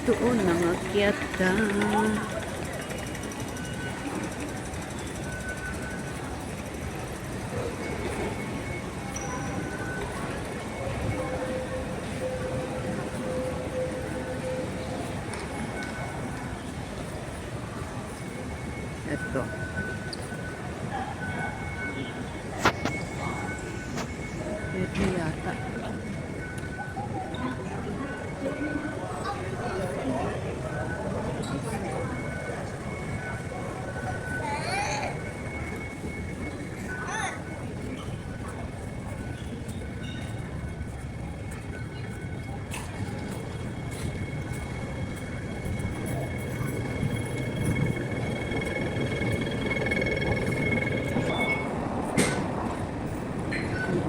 Doon nangakyat ka. Ito. Ito yata.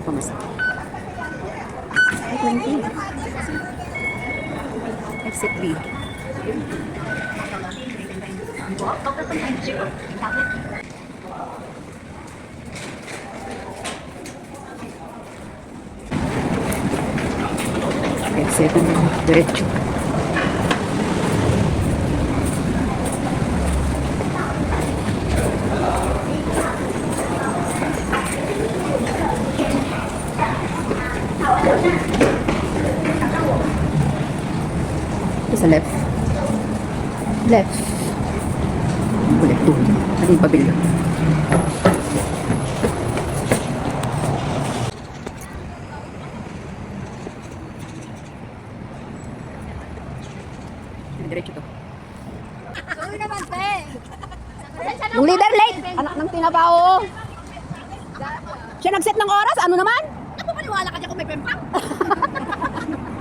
Pamasa. 20. Exit B. Exit diretso. Sa left. Left. Ulit doon. Ano yung pavilion? Diretso to. Yung leader late. Anak ng tinapao. Siya nag-set ng oras. Ano naman? Ako maniwala ka dyan kung may pempang.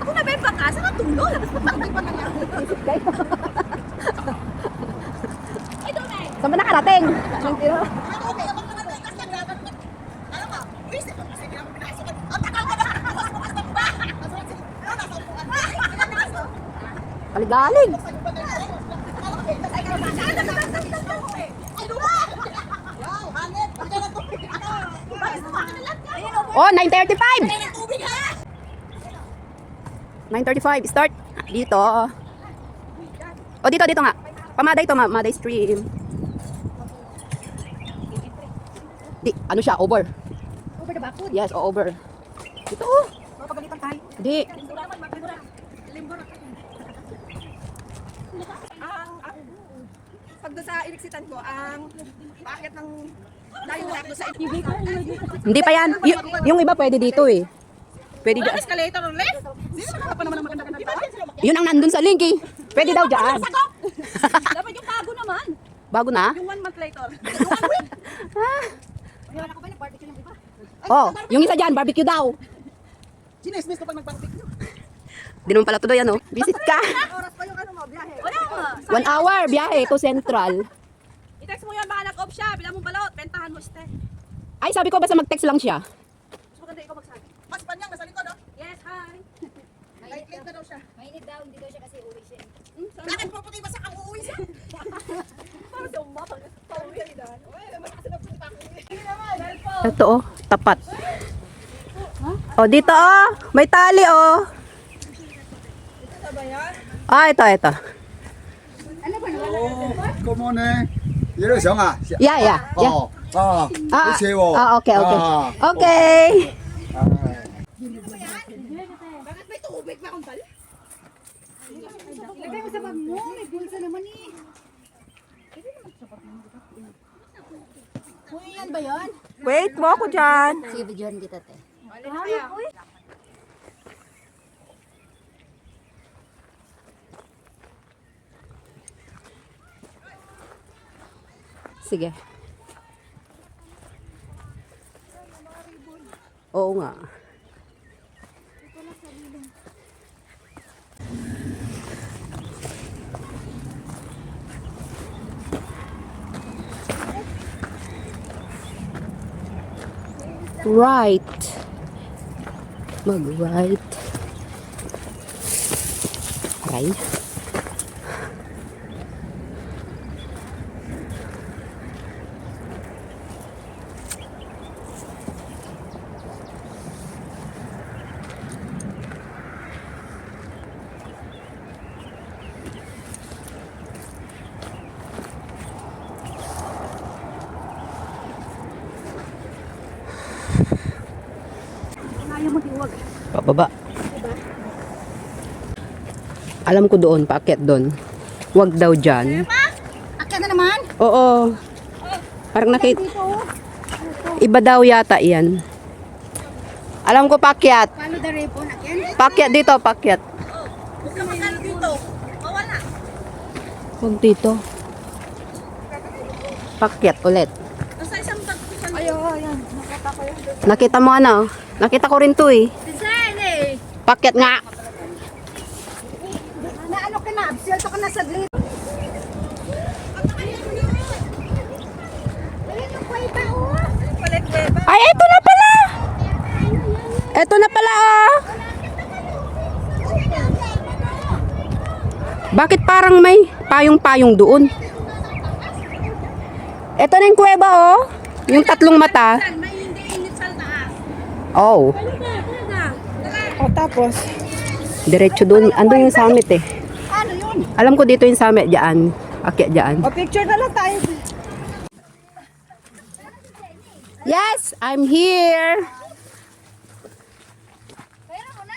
Kung may pempang ka, saan ang tulog? Bakit pa nangyari? Saan ba nakarating? Kaligaling. Oh, 9:35. 9:35. Start. Dito. Oh, dito nga. Pamaday to, Maday Stream. Di, ano siya? Over. Over the backwood. Yes, over. Dito, oh. Mapagalitan tayo. Di. Pag doon sa iniksitan ko, ang paakit ng layo na doon sa FPV ko. Hindi pa yan. Yung iba pwede dito eh. Pwede Wala dyan. escalator or lift? Sino na pa naman ang maganda-ganda tao? Yun ang nandun sa link eh. Pwede daw dyan. Dapat yung bago naman. Bago na? Yung 1 month later. Yung 1 week. Wala ko ba nag-barbecue yung iba? Oh, yung isa dyan, barbecue daw. Sinesmes ko pag mag-barbecue. Di naman pala tuloy ano. Visit ka. Oras pa yung ano mo, biyahe. Wala nga. 1 hour biyahe to Central. I-text mo yan, baka nag-off siya. Bilang mong balot, bentahan mo ste. Ay, sabi ko basta mag-text lang siya. Mas maganda ikaw magsabi. Mas panyang, nasa likod, oh. Yes, hi. Light na daw siya. Mainit daw, hindi daw siya kasi uwi siya. Bakit po puti ba sa kang uuwi siya? Parang siya umapag. Pauwi siya. Malakas na puti pa ako uwi. Ito oh, tapat. Oh, dito oh. May tali oh. Ito ba yan? Ah, ito. 咁樣咧，你都想啊？ Yeah, yeah. 哦，啊，好似喎。 Okay. Ah, Okay. Bakit may tubig pa akong tali? Ilagay mo sa bag mo, may bulsa naman eh. Kuya yan ba yan? Wait mo ako dyan. Sige, videohan kita te. Sige. Oo nga. Right. Mag-right. Aray. Baba. Alam ko doon, paakyat doon. Huwag daw dyan. Akyat na naman. Oo. Parang nakita. Iba daw yata yan. Alam ko paakyat. Follow the ribbon. Akyat. Paakyat dito, paakyat. Huwag ka magkano dito. Mawala. Huwag dito. Paakyat ulit. Basta isang tagpusan. Ayan. Nakita mo ano? Nakita ko rin to eh. Design eh. Paakyat nga. Na ano ka na? Absuelto ka na saglit. Ayan yung kwenta oh. Palit beba. Ay, eto na pala! Eto na pala oh! Bakit parang may payong-payong doon? Eto na yung kuweba oh! Yung tatlong mata. May hindi init sa taas. Oh. O tapos? Diretso doon. Andun yung summit eh. Ano yun? Alam ko dito yung summit. Diyan. Akyat diyan. O picture na lang tayo. Yes! I'm here!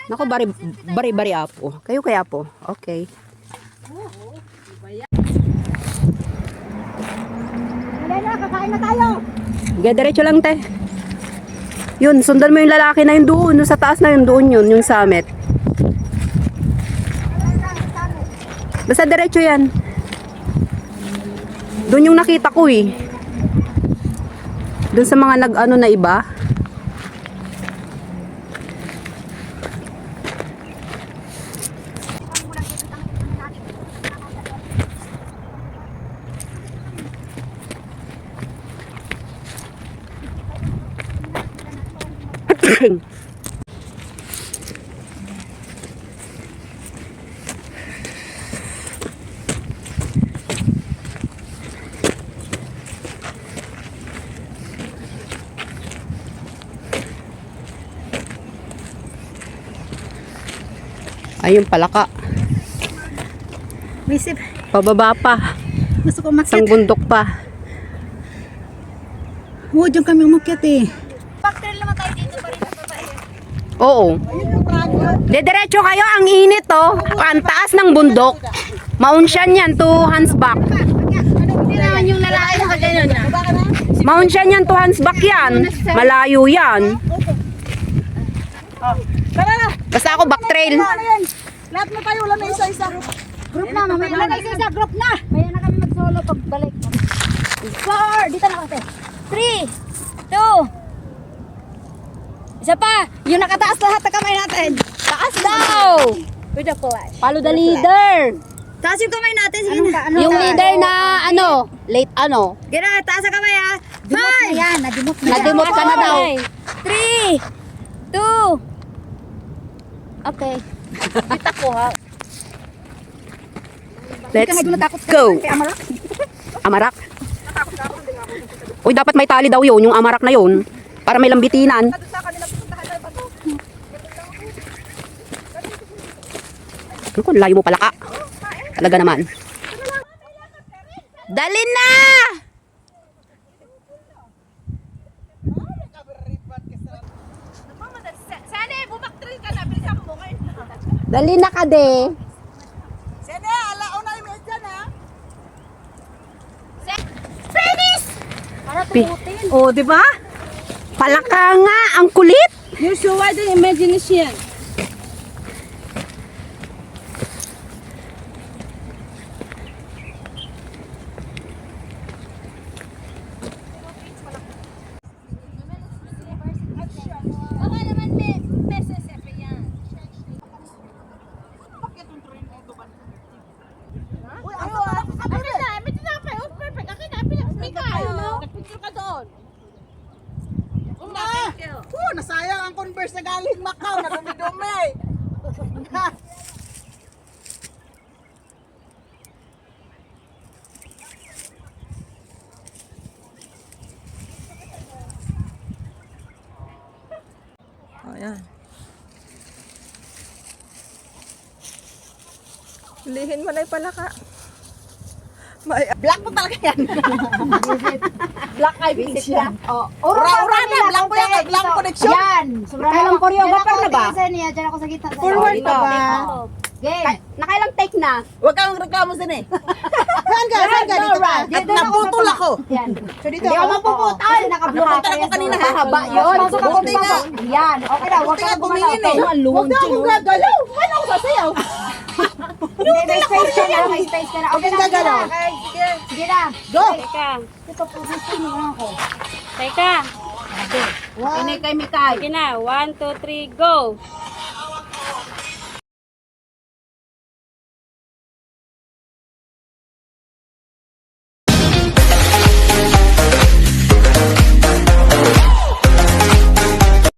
Naku, bari apo. Kayo kaya po. Okay. Wala na, kakain na tayo. Sige, diretso lang te. Yun, sundan mo yung lalaki na yun doon. Yung sa taas na yun doon yun. Yung summit. Basta diretso yan. Doon yung nakita ko eh. Doon sa mga nag-ano na iba. Ayun palaka. Misip, Pababa pa. gusto ko Isang umakyat. bundok pa. Oo, dyan kami umakyat eh. Backtrail naman tayo dito pa rin sa babae. Oo. Diretso kayo. Ang init oh. Ang taas ng bundok. Mount Shan yan to Hansbach. Hindi naman yung lalaki na kagano'n na. Mount Shan yan to Hansbach yan. Malayo yan. Tara na. Basta ako backtrail. Lahat na tayo. Wala na isa-isa. Group na, mamaya na kayo sa group na. Maya na kami mag-solo pagbalik. 4, dito na kasi. 3, 2. Isa pa, yung nakataas lahat na kamay natin. Taas daw. With the flash. Follow the leader. Taas yung kamay natin. Sige na. Yung leader na ano, late ano. Gina, taas ang kamay ha. 5. Yan, nadimot na. Nadimot ka na daw. 3, 2. Okay. Kita ko ha. Let's go. Amarak. Amarak. Uy, dapat may tali daw yun, yung amarak na yun. Para may lambitinan. Ano ko, layo mo pala ka. Talaga naman. Dalin na! Sana bumaktril ka na. Bilisan mo ngayon. Dalin na ka de. Sene, alao na yung medya na. Oh, di ba? Palaka nga, ang kulit. You show why the imagination. Nasayang ang Converse na galing Macau na dumi-dumi. Ayan. Hulihin mo na yung palaka. Black mo talaga yan. Black eye fish yan. Oh, Ura-ura na, black mo yan, black connection. Yan. Sobrang Kailang choreographer na ba? Diyan ako sa gitna. Forward Dito, ka ba? dito. Game. Nakailang take na? Huwag kang reklamo din eh. Saan ka? Saan ka? Dito ka. At naputol ako. Yan. So dito Hindi ako mapuputol. Kasi naka-blue Napunta na ko kanina ha. Mahaba yun. Pasok ako, Buti nga. pasok. Yan. Okay na, huwag Buti ka nga na gumalaw. tumingin eh. Huwag na akong gagalaw. Paano ako sasayaw? Hindi, may space ka na, may space ka na. Okay na, sige gagalaw. na. Sige. Sige na. Go! Teka, Ito po, gusto mo na ako. teka. Ini kay Mikay. Sige na, 1, 2, 3, go!